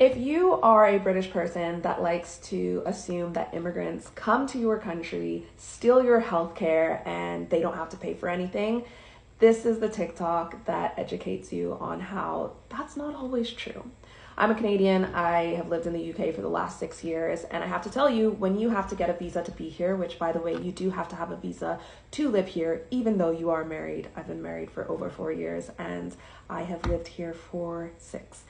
If you are a British person that likes to assume that immigrants come to your country, steal your healthcare, and they don't have to pay for anything, this is the TikTok that educates you on how that's not always true. I'm a Canadian. I have lived in the UK for the last 6 years, and I have to tell you, when you have to get a visa to be here, which by the way, you do have to have a visa to live here, even though you are married. I've been married for over 4 years, and I have lived here for 6.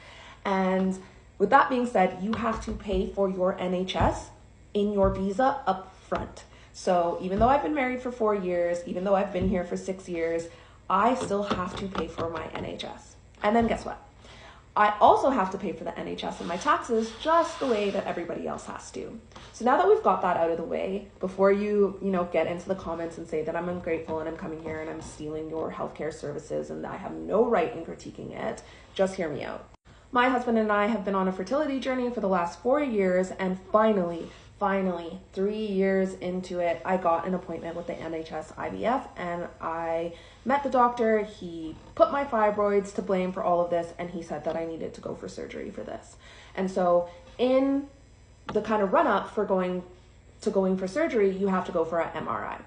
And with that being said, you have to pay for your NHS in your visa up front. So even though I've been married for 4 years, even though I've been here for 6 years, I still have to pay for my NHS. And then guess what? I also have to pay for the NHS and my taxes just the way that everybody else has to. So now that we've got that out of the way, before you get into the comments and say that I'm ungrateful and I'm coming here and I'm stealing your healthcare services and I have no right in critiquing it, just hear me out. My husband and I have been on a fertility journey for the last 4 years, and finally, 3 years into it, I got an appointment with the NHS IVF, and I met the doctor. He put my fibroids to blame for all of this, and he said that I needed to go for surgery for this. And so in the kind of run up for going for surgery, you have to go for an MRI.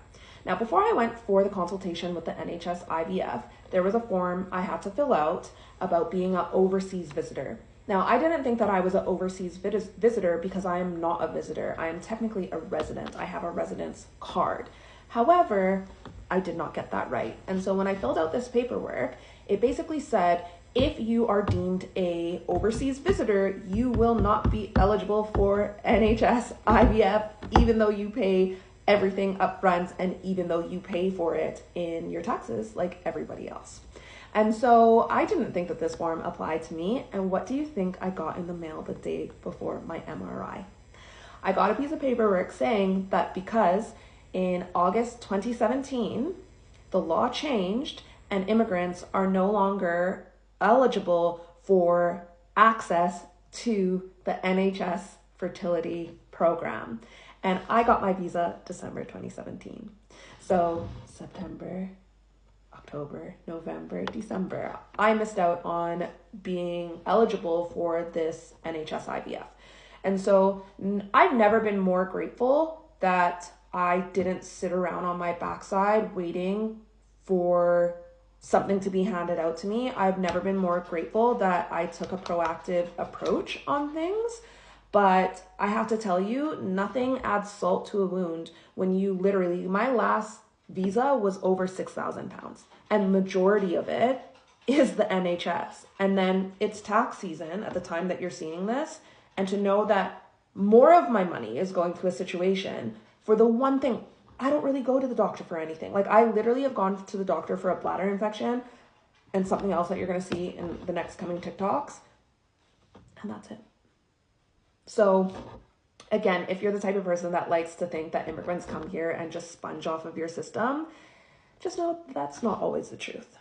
Now, before I went for the consultation with the NHS IVF, there was a form I had to fill out about being an overseas visitor. Now, I didn't think that I was an overseas visitor because I am not a visitor. I am technically a resident. I have a residence card. However, I did not get that right. And so when I filled out this paperwork, it basically said, if you are deemed a overseas visitor, you will not be eligible for NHS IVF, even though you pay everything up front and even though you pay for it in your taxes like everybody else. And so I didn't think that this form applied to me. And what do you think I got in the mail the day before my MRI? I got a piece of paperwork saying that because in August 2017, the law changed and immigrants are no longer eligible for access to the NHS fertility program. And I got my visa December 2017. So September, October, November, December, I missed out on being eligible for this NHS IVF. And so I've never been more grateful that I didn't sit around on my backside waiting for something to be handed out to me. I've never been more grateful that I took a proactive approach on things. But I have to tell you, nothing adds salt to a wound when you literally, my last visa was over £6,000, and majority of it is the NHS. And then it's tax season at the time that you're seeing this. And to know that more of my money is going to a situation for the one thing, I don't really go to the doctor for anything. Like, I literally have gone to the doctor for a bladder infection and something else that you're going to see in the next coming TikToks. And that's it. So again, if you're the type of person that likes to think that immigrants come here and just sponge off of your system, just know that's not always the truth.